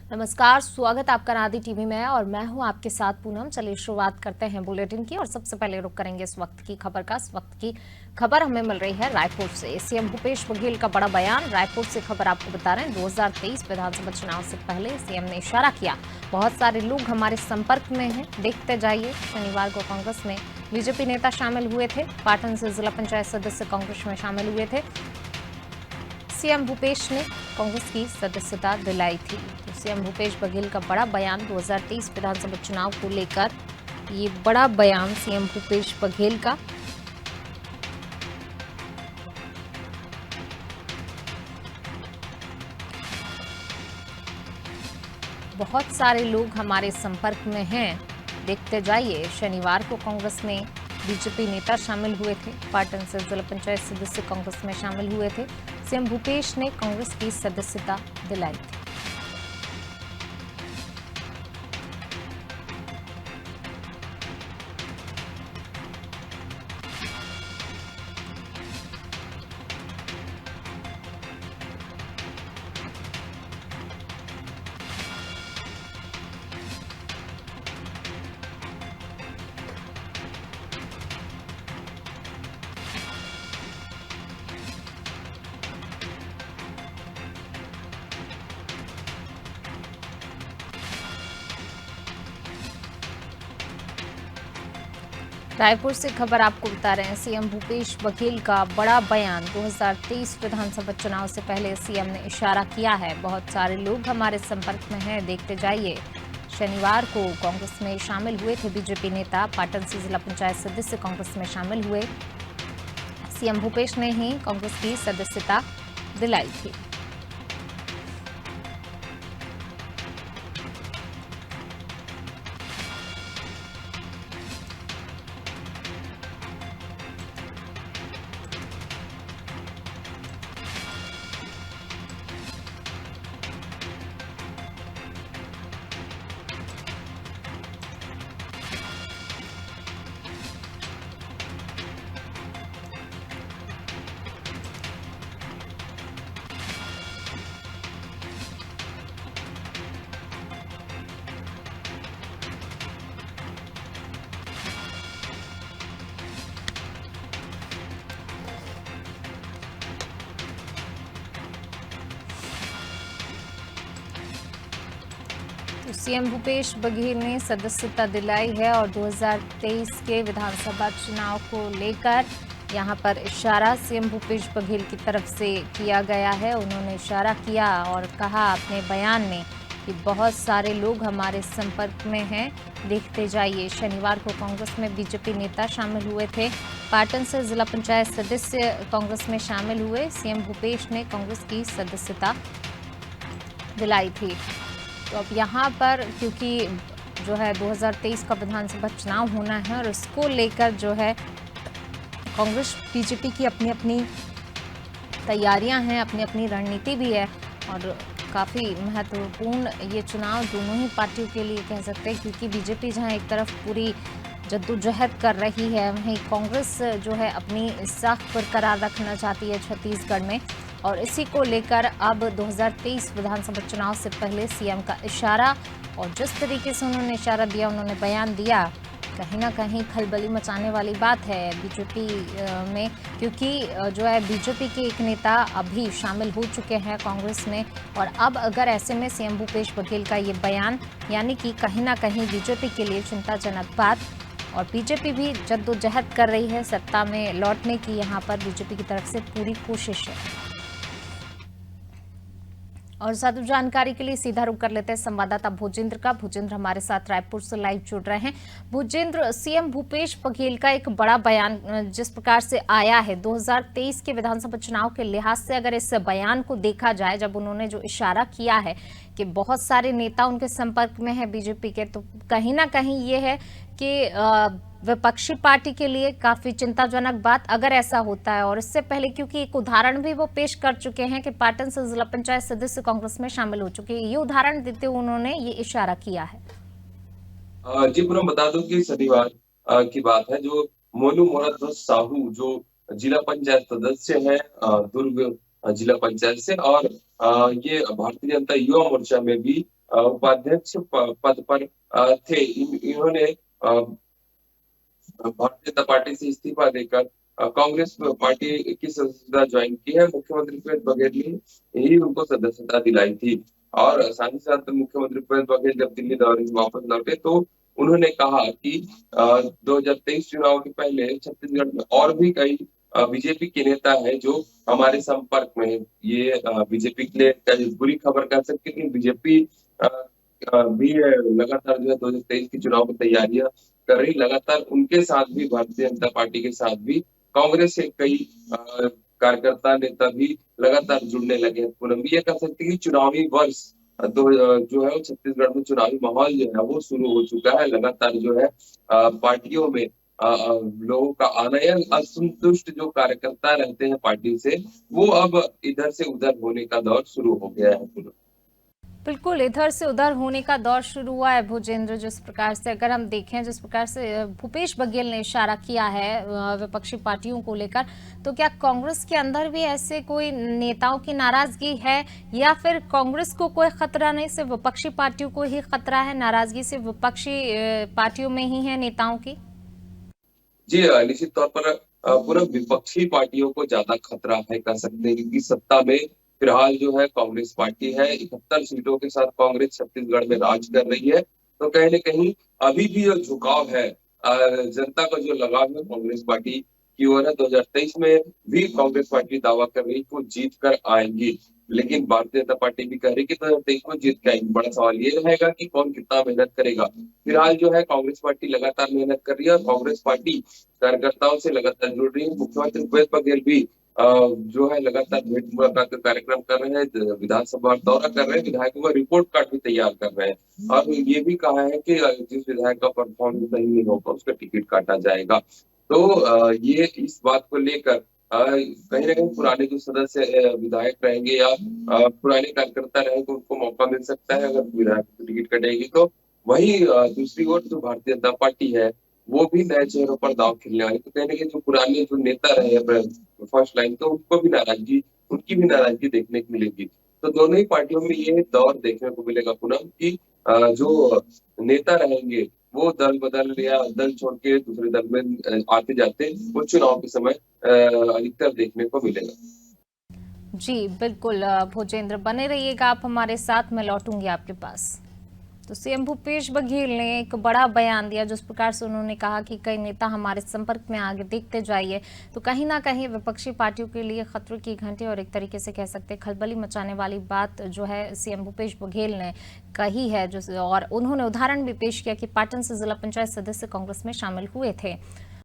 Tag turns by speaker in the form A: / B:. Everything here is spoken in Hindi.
A: नमस्कार, स्वागत आपका नादी टीवी में और मैं हूं आपके साथ पूनम। चलिए शुरुआत करते हैं बुलेटिन की और सबसे पहले रुक करेंगे इस वक्त की खबर का। इस वक्त की खबर हमें मिल रही है रायपुर से। सीएम भूपेश बघेल का बड़ा बयान। रायपुर से खबर आपको बता रहे हैं, 2023 विधानसभा चुनाव से पहले सीएम ने इशारा किया, बहुत सारे लोग हमारे संपर्क में हैं, देखते जाइए। शनिवार को कांग्रेस में बीजेपी नेता शामिल हुए थे। पाटन से जिला पंचायत सदस्य कांग्रेस में शामिल हुए थे। सीएम भूपेश ने कांग्रेस की सदस्यता दिलाई थी। तो सीएम भूपेश बघेल का बड़ा बयान 2023 विधानसभा चुनाव को लेकर, ये बड़ा बयान सीएम भूपेश बघेल का। बहुत सारे लोग हमारे संपर्क में हैं, देखते जाइए। शनिवार को कांग्रेस में बीजेपी नेता शामिल हुए थे। पाटन से जिला पंचायत सदस्य कांग्रेस में शामिल हुए थे। सीएम भूपेश ने कांग्रेस की सदस्यता दिलाई थी। रायपुर से खबर आपको बता रहे हैं, सीएम भूपेश बघेल का बड़ा बयान। 2023 विधानसभा चुनाव से पहले सीएम ने इशारा किया है, बहुत सारे लोग हमारे संपर्क में हैं, देखते जाइए। शनिवार को कांग्रेस में शामिल हुए थे बीजेपी नेता। पाटन से जिला पंचायत सदस्य कांग्रेस में शामिल हुए। सीएम भूपेश ने ही कांग्रेस की सदस्यता दिलाई थी। तो सीएम भूपेश बघेल ने सदस्यता दिलाई है और 2023 के विधानसभा चुनाव को लेकर यहां पर इशारा सीएम भूपेश बघेल की तरफ से किया गया है। उन्होंने इशारा किया और कहा अपने बयान में कि बहुत सारे लोग हमारे संपर्क में हैं, देखते जाइए। शनिवार को कांग्रेस में बीजेपी नेता शामिल हुए थे। पाटन से जिला पंचायत सदस्य कांग्रेस में शामिल हुए। सीएम भूपेश ने कांग्रेस की सदस्यता दिलाई थी। तो अब यहाँ पर क्योंकि जो है 2023 का विधानसभा चुनाव होना है और इसको लेकर जो है कांग्रेस बीजेपी की अपनी अपनी तैयारियां हैं, अपनी अपनी रणनीति भी है और काफ़ी महत्वपूर्ण ये चुनाव दोनों ही पार्टियों के लिए कह सकते हैं, क्योंकि बीजेपी जहां एक तरफ पूरी जद्दोजहद कर रही है, वहीं कांग्रेस जो है अपनी साख बरकरार रखना चाहती है छत्तीसगढ़ में। और इसी को लेकर अब 2023 विधानसभा चुनाव से पहले सीएम का इशारा, और जिस तरीके से उन्होंने इशारा दिया, उन्होंने बयान दिया, कहीं ना कहीं खलबली मचाने वाली बात है बीजेपी में, क्योंकि जो है बीजेपी के एक नेता अभी शामिल हो चुके हैं कांग्रेस में। और अब अगर ऐसे में सीएम भूपेश बघेल का ये बयान, यानी कि कहीं ना कहीं बीजेपी के लिए चिंताजनक बात। और बीजेपी भी जद्दोजहद कर रही है सत्ता में लौटने की, यहाँ पर बीजेपी की तरफ से पूरी कोशिश है। और ज्यादा जानकारी के लिए सीधा रुख कर लेते हैं संवाददाता भूजेंद्र का। भूजेंद्र हमारे साथ रायपुर से लाइव जुड़ रहे हैं। भूजेंद्र, सीएम भूपेश बघेल का एक बड़ा बयान जिस प्रकार से आया है 2023 के विधानसभा चुनाव के लिहाज से, अगर इस बयान को देखा जाए, जब उन्होंने जो इशारा किया है कि बहुत सारे नेता उनके संपर्क में है बीजेपी के, तो कहीं ना कहीं ये है कि विपक्षी पार्टी के लिए काफी चिंताजनक बात अगर ऐसा होता है। और इससे पहले क्योंकि एक उदाहरण भी वो पेश कर चुके हैं कि पाटन से जिला पंचायत सदस्य कांग्रेस में शामिल हो चुके हैं, ये उदाहरण देते हुए उन्होंने ये इशारा किया है।
B: जी पूरा बता दूं कि शनिवार की बात है, जो मोनू मोहम्मद साहू जो जिला पंचायत सदस्य है दुर्ग जिला पंचायत से, और ये भारतीय जनता युवा मोर्चा में भी उपाध्यक्ष पद पर थे। इन्होंने भारतीय जनता पार्टी से इस्तीफा देकर कांग्रेस पार्टी की सदस्यता ज्वाइन की है। मुख्यमंत्री भूपेश बघेल ने ही उनको सदस्यता दिलाई थी। और साथ ही साथ मुख्यमंत्री भूपेश बघेल जब दिल्ली दौरे से वापस लौटे तो उन्होंने कहा कि 2023 चुनाव के पहले छत्तीसगढ़ में और भी कई बीजेपी के नेता हैं जो हमारे संपर्क में हैं। ये बीजेपी के लिए बुरी खबर कह सकते हैं कि बीजेपी भी लगातार जो है 2023 के चुनाव की तैयारियां कर रही। लगातार उनके साथ भी, भारतीय जनता पार्टी के साथ भी कांग्रेस के कई कार्यकर्ता नेता भी लगातार जुड़ने लगे हैं। पूनम, ये कह सकते हैं कि चुनावी वर्ष जो है वो छत्तीसगढ़ में चुनावी माहौल जो है वो शुरू हो चुका है। लगातार जो है पार्टियों में लोगों का आना या असंतुष्ट जो कार्यकर्ता रहते हैं पार्टी से, वो अब इधर से उधर होने का दौर शुरू हो गया है। पूनम,
A: बिल्कुल, इधर से उधर होने का दौर शुरू हुआ है भूजेंद्र। जिस प्रकार से अगर हम देखें, जिस प्रकार से भूपेश बघेल ने इशारा किया है विपक्षी पार्टियों को लेकर, तो क्या कांग्रेस के अंदर भी ऐसे कोई नेताओं की नाराजगी है, या फिर कांग्रेस को कोई खतरा नहीं, सिर्फ विपक्षी पार्टियों को ही खतरा है? नाराजगी सिर्फ विपक्षी पार्टियों में ही है, नेताओं की?
B: जी निश्चित तौर पर पूरा विपक्षी पार्टियों को ज्यादा खतरा है कह सकते हैं, क्योंकि सत्ता में फिलहाल जो है कांग्रेस पार्टी है। 71 सीटों के साथ कांग्रेस छत्तीसगढ़ में राज कर रही है। तो कहीं न कहीं अभी भी जो झुकाव है, जनता का जो लगाव है कांग्रेस पार्टी की ओर है। 2023 में भी कांग्रेस पार्टी दावा कर रही है कि वो जीत कर आएंगी। लेकिन भारतीय जनता पार्टी भी कह रही है कि 2023 में जीत के आएंगी। बड़ा सवाल ये रहेगा कि कौन कितना मेहनत करेगा। फिलहाल जो है कांग्रेस पार्टी लगातार मेहनत कर रही है और कांग्रेस पार्टी कार्यकर्ताओं से लगातार जुड़ रही है। मुख्यमंत्री भूपेश बघेल भी जो है लगातार भेंट मुलाकात का कार्यक्रम कर रहे हैं, विधानसभा दौरा कर रहे हैं, विधायकों का रिपोर्ट कार्ड भी तैयार कर रहे हैं और ये भी कहा है कि जिस विधायक का परफॉर्मेंस सही नहीं होगा उसका टिकट काटा जाएगा। तो ये इस बात को लेकर कहीं ना कहीं पुराने जो सदस्य विधायक रहेंगे या पुराने कार्यकर्ता रहेंगे उनको मौका मिल सकता है अगर विधायक की टिकट कटेगी तो। वहीं दूसरी ओर जो भारतीय जनता पार्टी है वो भी नए चेहरों पर दांव खेलने वाली। तो कहीं न कहीं जो पुराने जो नेता रहे हैं फर्स्ट लाइन, तो उनकी भी नाराजगी देखने को मिलेगी। तो दोनों ही पार्टियों में ये दौर देखने को मिलेगा पूनम कि जो नेता रहेंगे वो दल बदल या दल छोड़ के दूसरे दल में आते-जाते वो चुनाव के समय अधिकतर देखने को मिलेगा।
A: जी बिल्कुल भूजेंद्र, बने रहिएगा आप हमारे साथ, मैं लौटूंगी आपके पास। तो सीएम भूपेश बघेल ने एक बड़ा बयान दिया, जिस प्रकार से उन्होंने कहा कि कई नेता हमारे संपर्क में आगे, देखते जाइए। तो कहीं ना कहीं विपक्षी पार्टियों के लिए खतरे की घंटी और एक तरीके से कह सकते हैं खलबली मचाने वाली बात जो है सीएम भूपेश बघेल ने कही है। और उन्होंने उदाहरण भी पेश किया कि पाटन से जिला पंचायत सदस्य कांग्रेस में शामिल हुए थे।